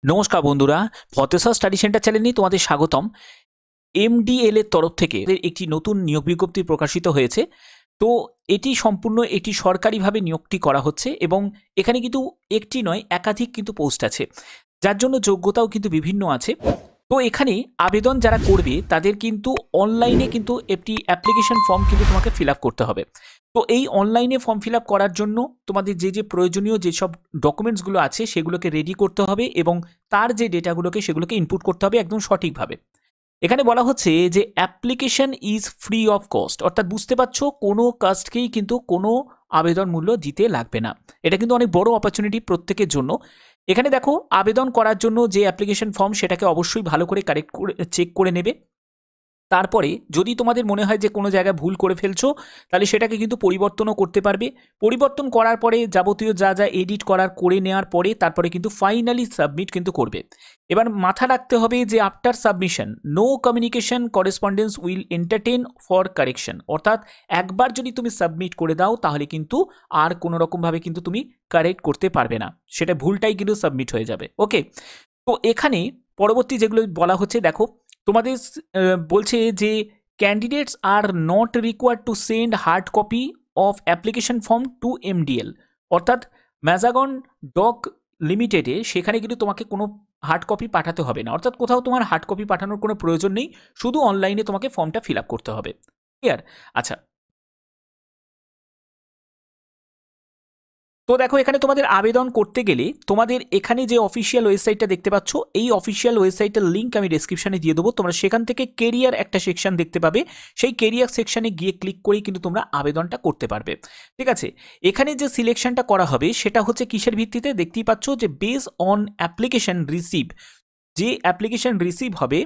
নমস্কার বন্ধুরা, ভতেশ্বর study centre চ্যানেলে তোমাদের স্বাগতম। এমডিএল এর তরফ থেকে একটি নতুন নিয়োগ বিজ্ঞপ্তি প্রকাশিত হয়েছে। তো এটি সম্পূর্ণ একটি সরকারিভাবে নিয়োগটি করা হচ্ছে এবং এখানে কিন্তু একটি নয় একাধিক কিন্তু পোস্ট আছে, যার জন্য যোগ্যতাও কিন্তু বিভিন্ন আছে। তো এখানে আবেদন যারা করবে তাদের কিন্তু অনলাইনে কিন্তু একটি অ্যাপ্লিকেশন ফর্ম কিন্তু তোমাকে ফিল আপ করতে হবে। তো এই অনলাইনে ফর্ম ফিল আপ করার জন্য তোমাদের যে প্রয়োজনীয় যেসব ডকুমেন্টসগুলো আছে সেগুলোকে রেডি করতে হবে এবং তার যে ডেটাগুলোকে সেগুলোকে ইনপুট করতে হবে একদম সঠিকভাবে। এখানে বলা হচ্ছে যে application is free of cost, অর্থাৎ বুঝতে পারছো কোনো কাস্টকেই কিন্তু কোনো আবেদন মূল্য দিতে লাগবে না। এটা কিন্তু অনেক বড় অপরচুনিটি প্রত্যেকের জন্য। এখানে দেখো, আবেদন করার জন্য যে অ্যাপ্লিকেশন ফর্ম সেটাকে অবশ্যই ভালো করে কারেক্ট করে চেক করে নেবে। তারপরে যদি তোমাদের মনে হয় যে কোনো জায়গায় ভুল করে ফেলছো, তাহলে সেটাকে কিন্তু পরিবর্তনও করতে পারবে। পরিবর্তন করার পরে যাবতীয় যা যা এডিট করার করে নেওয়ার পরে তারপরে কিন্তু ফাইনালি সাবমিট কিন্তু করবে। এবার মাথা রাখতে হবে যে after submission no communication correspondence will entertain for correction, অর্থাৎ একবার যদি তুমি সাবমিট করে দাও তাহলে কিন্তু আর কোনো রকমভাবে কিন্তু তুমি কারেক্ট করতে পারবে না, সেটা ভুলটাই কিন্তু সাবমিট হয়ে যাবে। ওকে, তো এখানে পরবর্তী যেগুলো বলা হচ্ছে দেখো, তোমাদের বলছে যে candidates are not required to send hard copy of application form to MDL, অর্থাৎ ম্যাজাগন ডক লিমিটেডে সেখানে কিন্তু তোমাকে কোনো হার্ড কপি পাঠাতে হবে না, অর্থাৎ কোথাও তোমার হার্ড কপি পাঠানোর কোনো প্রয়োজন নেই, শুধু অনলাইনে তোমাকে ফর্মটা ফিল আপ করতে হবে। ক্লিয়ার? আচ্ছা, তো দেখো এখানে তোমাদের আবেদন করতে গেলে তোমাদের এখানে যে অফিসিয়াল ওয়েবসাইটটা দেখতে পাচ্ছ, এই অফিসিয়াল ওয়েবসাইটের লিঙ্ক আমি ডেসক্রিপশনে দিয়ে দেবো। তোমরা সেখান থেকে কেরিয়ার একটা সেকশন দেখতে পাবে, সেই কেরিয়ার সেকশনে গিয়ে ক্লিক করেই কিন্তু তোমরা আবেদনটা করতে পারবে। ঠিক আছে, এখানে যে সিলেকশনটা করা হবে সেটা হচ্ছে কিসের ভিত্তিতে দেখতেই পাচ্ছ, যে বেস অন অ্যাপ্লিকেশন রিসিভ, যে অ্যাপ্লিকেশন রিসিভ হবে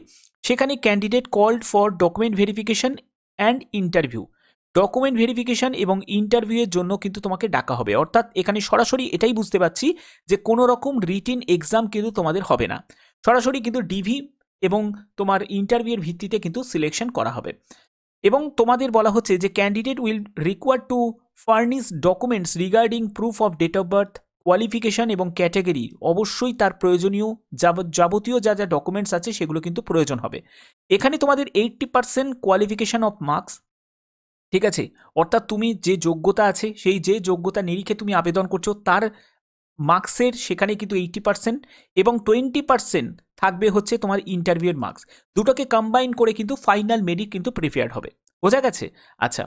সেখানে candidate called for document verification and interview, document verification এবং ইন্টারভিউয়ের জন্য কিন্তু তোমাকে ডাকা হবে। অর্থাৎ এখানে সরাসরি এটাই বুঝতে পারছি যে কোনো রকম রিটিন এক্সাম কিন্তু তোমাদের হবে না, সরাসরি কিন্তু ডিভি এবং তোমার ইন্টারভিউয়ের ভিত্তিতে কিন্তু সিলেকশন করা হবে। এবং তোমাদের বলা হচ্ছে যে candidate will require to furnish documents regarding proof of date of birth, qualification এবং ক্যাটাগরি, অবশ্যই তার প্রয়োজনীয় যাবতীয় যা যা ডকুমেন্টস আছে সেগুলো কিন্তু প্রয়োজন হবে। এখানে তোমাদের 80% কোয়ালিফিকেশন অফ মার্কস, ঠিক আছে, অর্থাৎ তুমি যে যোগ্যতা আছে সেই যে যোগ্যতা নিরিখে তুমি আবেদন করছো তার মার্কসের সেখানে কিন্তু 80% এবং 20% থাকবে হচ্ছে তোমার ইন্টারভিউয়ের মার্কস, দুটোকে কম্বাইন করে কিন্তু ফাইনাল মেরিট কিন্তু প্রিপেয়ার হবে। বোঝা গেছে? আচ্ছা,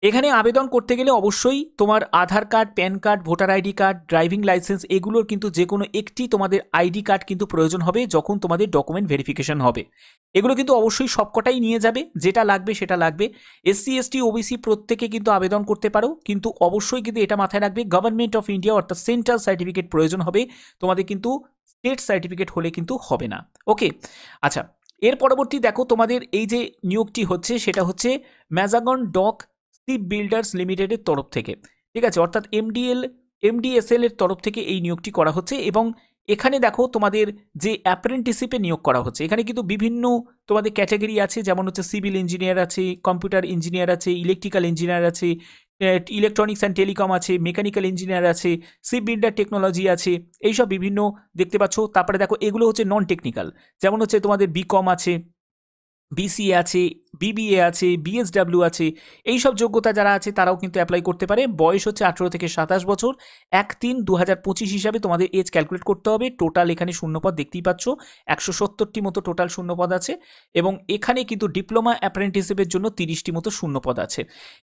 এখানে আবেদন করতে গেলে অবশ্যই তোমার Aadhaar card, PAN card, voter ID card, driving licence এগুলোর কিন্তু যে কোনো একটি তোমাদের আইডি কার্ড কিন্তু প্রয়োজন হবে যখন তোমাদের ডকুমেন্ট ভেরিফিকেশন হবে। এগুলো কিন্তু অবশ্যই সবকটাই নিয়ে যাবে, যেটা লাগবে সেটা লাগবে। এসসি এসটি ওবিসি প্রত্যেকে কিন্তু আবেদন করতে পারো, কিন্তু অবশ্যই কিন্তু এটা মাথায় রাখবে গভর্নমেন্ট অফ ইন্ডিয়া অর্থাৎ সেন্ট্রাল সার্টিফিকেট প্রয়োজন হবে তোমাদের, কিন্তু স্টেট সার্টিফিকেট হলে কিন্তু হবে না। ওকে, আচ্ছা, এর পরবর্তী দেখো তোমাদের এই যে নিয়োগটি হচ্ছে সেটা হচ্ছে ম্যাজাগন ডক শিপ বিল্ডার্স লিমিটেডের তরফ থেকে। ঠিক আছে, অর্থাৎ এমডিএসএল এর তরফ থেকে এই নিয়োগটি করা হচ্ছে এবং এখানে দেখো তোমাদের যে অ্যাপ্রেন্টিসশিপে নিয়োগ করা হচ্ছে এখানে কিন্তু বিভিন্ন তোমাদের ক্যাটাগরি আছে, যেমন হচ্ছে সিভিল ইঞ্জিনিয়ার আছে, কম্পিউটার ইঞ্জিনিয়ার আছে, ইলেকট্রিক্যাল ইঞ্জিনিয়ার আছে, ইলেকট্রনিক্স অ্যান্ড টেলিকম আছে, মেকানিক্যাল ইঞ্জিনিয়ার আছে, শিপ বিল্ডার টেকনোলজি আছে, এইসব বিভিন্ন দেখতে পাচ্ছ। তারপরে দেখো এগুলো হচ্ছে নন টেকনিক্যাল, যেমন হচ্ছে তোমাদের বিকম আছে, বিসিএ আছে, বিবিএ আছে, বিএসডাব্লিউ আছে, এইসব যোগ্যতা যারা আছে তারাও কিন্তু অ্যাপ্লাই করতে পারে। বয়স হচ্ছে 18 থেকে 27 বছর। 1/3/2025 হিসাবে তোমাদের এজ ক্যালকুলেট করতে হবে। টোটাল এখানে শূন্যপদ দেখতেই পাচ্ছ, 170টি মতো টোটাল শূন্যপদ আছে এবং এখানে কিন্তু ডিপ্লোমা অ্যাপ্রেন্টিসশিপের জন্য 30টি মতো শূন্যপদ আছে।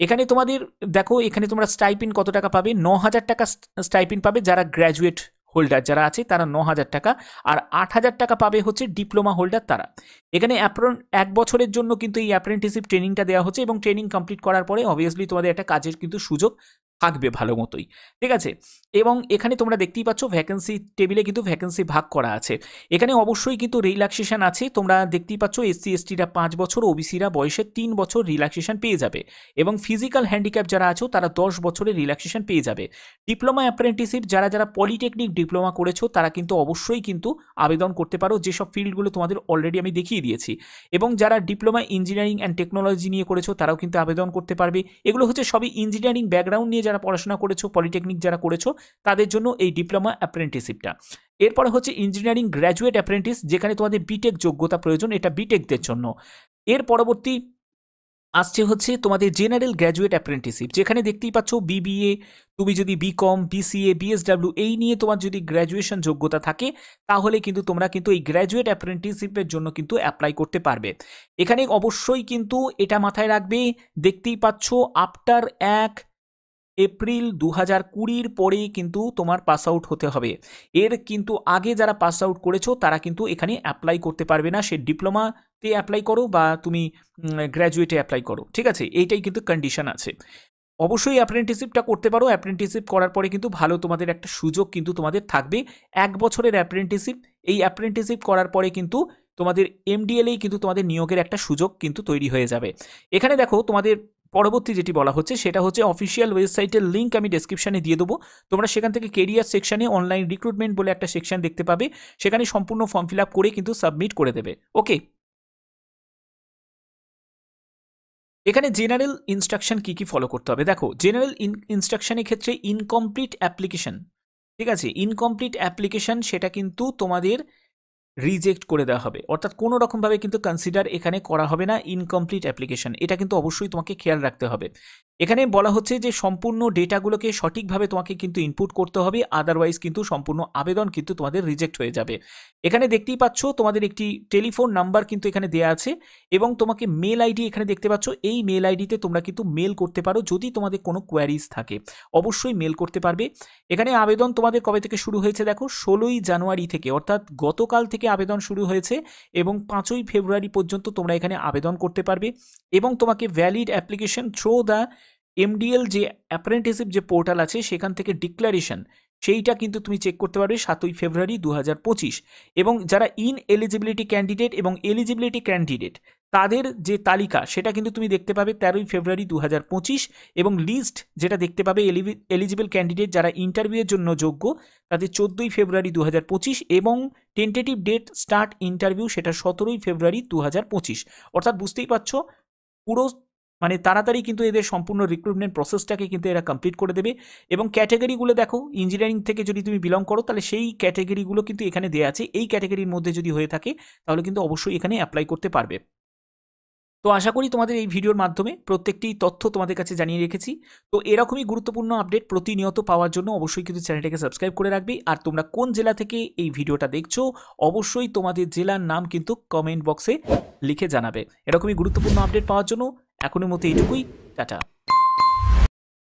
এখানে তোমাদের দেখো, এখানে তোমরা স্টাইপিন কত টাকা পাবে, 9,000 টাকা স্টাইপিন পাবে যারা গ্র্যাজুয়েট হোল্ডার যারা আছে তারা 9,000 টাকা, আর 8,000 টাকা পাবে হচ্ছে ডিপ্লোমা হোল্ডার তারা। এখানে 1 বছরের জন্য কিন্তু এই অ্যাপ্রেন্টিসশিপ ট্রেনিংটা দেওয়া হচ্ছে এবং ট্রেনিং কমপ্লিট করার পরে অবভিয়াসলি তোমাদের একটা কাজের কিন্তু সুযোগ থাকবে ভালো মতোই। ঠিক আছে, এবং এখানে তোমরা দেখতেই পাচ্ছ ভ্যাকেন্সি টেবিলে কিন্তু ভ্যাকেন্সি ভাগ করা আছে। এখানে অবশ্যই কিন্তু রিল্যাক্সেশন আছে, তোমরা দেখতেই পাচ্ছ এসসি এসটিরা 5 বছর, ওবিসিরা বয়সে 3 বছর রিল্যাক্সেশন পেয়ে যাবে এবং ফিজিক্যাল হ্যান্ডিক্যাপ যারা আছো তারা 10 বছরের রিল্যাক্সেশন পেয়ে যাবে। ডিপ্লোমা অ্যাপ্রেন্টিসশিপ যারা যারা পলিটেকনিক ডিপ্লোমা করেছো তারা কিন্তু অবশ্যই কিন্তু আবেদন করতে পারো, যেসব ফিল্ডগুলো তোমাদের অলরেডি আমি দেখিয়ে দিয়েছি। এবং যারা ডিপ্লোমা ইঞ্জিনিয়ারিং অ্যান্ড টেকনোলজি নিয়ে করেছো তারাও কিন্তু আবেদন করতে পারবে। এগুলো হচ্ছে সবই ইঞ্জিনিয়ারিং ব্যাকগ্রাউন্ড নিয়ে যারা যারা পড়াশোনা করেছো, পলিটেকনিক যারা করেছো, তাদের জন্য এই ডিপ্লোমা অ্যাপ্রেন্টিসশিপটা। এরপরে হচ্ছে ইঞ্জিনিয়ারিং গ্র্যাজুয়েট অ্যাপ্রেন্টিস, যেখানে তোমাদের বিটেক যোগ্যতা প্রয়োজন, এটা বিটেকদের জন্য। এর পরবর্তী আসছে হচ্ছে তোমাদের জেনারেল গ্র্যাজুয়েট অ্যাপ্রেন্টিসশিপ, যেখানে দেখতেই পাচ্ছ বিবিএ, তুমি যদি বিকম, বিসিএ, বিএসডাব্লিউ এই নিয়ে তোমার যদি গ্র্যাজুয়েশন যোগ্যতা থাকে, তাহলে কিন্তু তোমরা কিন্তু এই গ্র্যাজুয়েট অ্যাপ্রেন্টিসশিপের জন্য কিন্তু অ্যাপ্লাই করতে পারবে। এখানে অবশ্যই কিন্তু এটা মাথায় রাখবে, দেখতেই পাচ্ছ আফটার 1 এপ্রিল 2020 পরেই কিন্তু তোমার পাস আউট হতে হবে। এর কিন্তু আগে যারা পাস আউট করেছো তারা কিন্তু এখানে অ্যাপ্লাই করতে পারবে না, সে ডিপ্লোমাতে অ্যাপ্লাই করো বা তুমি গ্র্যাজুয়েটে অ্যাপ্লাই করো, ঠিক আছে, এইটাই কিন্তু কন্ডিশন আছে। অবশ্যই অ্যাপ্রেন্টিসশিপটা করতে পারো। অ্যাপ্রেন্টিসশিপ করার পরে কিন্তু ভালো তোমাদের একটা সুযোগ কিন্তু তোমাদের থাকবে, 1 বছরের অ্যাপ্রেন্টিসশিপ। এই অ্যাপ্রেন্টিসশিপ করার পরে কিন্তু তোমাদের এমডিএলেই কিন্তু তোমাদের নিয়োগের একটা সুযোগ কিন্তু তৈরি হয়ে যাবে। এখানে দেখো তোমাদের পরবর্তী যেটি বলা হচ্ছে সেটা হচ্ছে অফিসিয়াল ওয়েবসাইটের লিঙ্ক আমি ডেসক্রিপশনে দিয়ে দেবো। তোমরা সেখান থেকে কেরিয়ার সেকশনে অনলাইন রিক্রুটমেন্ট বলে একটা সেকশন দেখতে পাবে, সেখানে সম্পূর্ণ ফর্ম ফিল আপ করে কিন্তু সাবমিট করে দেবে। ওকে, এখানে জেনারেল ইনস্ট্রাকশন কি কি ফলো করতে হবে দেখো। জেনারেল ইনস্ট্রাকশনের ক্ষেত্রে ইনকমপ্লিট অ্যাপ্লিকেশন, ঠিক আছে, ইনকমপ্লিট অ্যাপ্লিকেশন সেটা কিন্তু তোমাদের রিজেক্ট করে দেওয়া হবে, অর্থাৎ কোনো রকমভাবে কিন্তু কনসিডার এখানে করা হবে না ইনকমপ্লিট অ্যাপ্লিকেশন, এটা কিন্তু অবশ্যই তোমাকে খেয়াল রাখতে হবে। এখানে বলা হচ্ছে যে সম্পূর্ণ ডেটাগুলোকে সঠিকভাবে তোমাকে কিন্তু ইনপুট করতে হবে, আদারওয়াইজ কিন্তু সম্পূর্ণ আবেদন কিন্তু তোমাদের রিজেক্ট হয়ে যাবে। এখানে দেখতেই পাচ্ছ তোমাদের একটি টেলিফোন নাম্বার কিন্তু এখানে দেওয়া আছে, এবং তোমাকে মেল আইডি এখানে দেখতে পাচ্ছ, এই মেল আইডিতে তোমরা কিন্তু মেল করতে পারো যদি তোমাদের কোনো কোয়ারিজ থাকে, অবশ্যই মেল করতে পারবে। এখানে আবেদন তোমাদের কবে থেকে শুরু হয়েছে দেখো, 16ই জানুয়ারি থেকে, অর্থাৎ গতকাল থেকে আবেদন শুরু হয়েছে, এবং 5ই ফেব্রুয়ারি পর্যন্ত তোমরা এখানে আবেদন করতে পারবে। এবং তোমাকে valid application through the MDL যে অ্যাপ্রেন্টিসশিপ যে পোর্টাল আছে সেখান থেকে ডিক্লারেশন, সেইটা কিন্তু তুমি চেক করতে পারবে 7ই ফেব্রুয়ারি 2025। এবং যারা এলিজিবিলিটি ক্যান্ডিডেট এবং এলিজিবিলিটি ক্যান্ডিডেট তাদের যে তালিকা সেটা কিন্তু তুমি দেখতে পাবে 13ই ফেব্রুয়ারি 2025। এবং লিস্ট যেটা দেখতে পাবে এলিজিবল ক্যান্ডিডেট যারা ইন্টারভিউয়ের জন্য যোগ্য, তাদের 14ই ফেব্রুয়ারি 2025, এবং টেন্টেটিভ ডেট স্টার্ট ইন্টারভিউ সেটা 17ই ফেব্রুয়ারি 2025। অর্থাৎ বুঝতেই পারছো পুরো মানে তাড়াতাড়ি কিন্তু এদের সম্পূর্ণ রিক্রুটমেন্ট প্রসেসটাকে কিন্তু এরা কমপ্লিট করে দেবে। এবং ক্যাটাগরিগুলো দেখো, ইঞ্জিনিয়ারিং থেকে যদি তুমি বিলং করো তাহলে সেই ক্যাটাগরিগুলো কিন্তু এখানে দেওয়া আছে, এই ক্যাটাগরির মধ্যে যদি হয়ে থাকে তাহলে কিন্তু অবশ্যই এখানে অ্যাপ্লাই করতে পারবে। তো আশা করি তোমাদের এই ভিডিওর মাধ্যমে প্রত্যেকটি তথ্য তোমাদের কাছে জানিয়ে রেখেছি। তো এরকমই গুরুত্বপূর্ণ আপডেট প্রতিনিয়ত পাওয়ার জন্য অবশ্যই কিন্তু চ্যানেলটাকে সাবস্ক্রাইব করে রাখবে। আর তোমরা কোন জেলা থেকে এই ভিডিওটা দেখছো অবশ্যই তোমাদের জেলার নাম কিন্তু কমেন্ট বক্সে লিখে জানাবে। এরকমই গুরুত্বপূর্ণ আপডেট পাওয়ার জন্য এখনের মতো এইটুকুই, টাটা।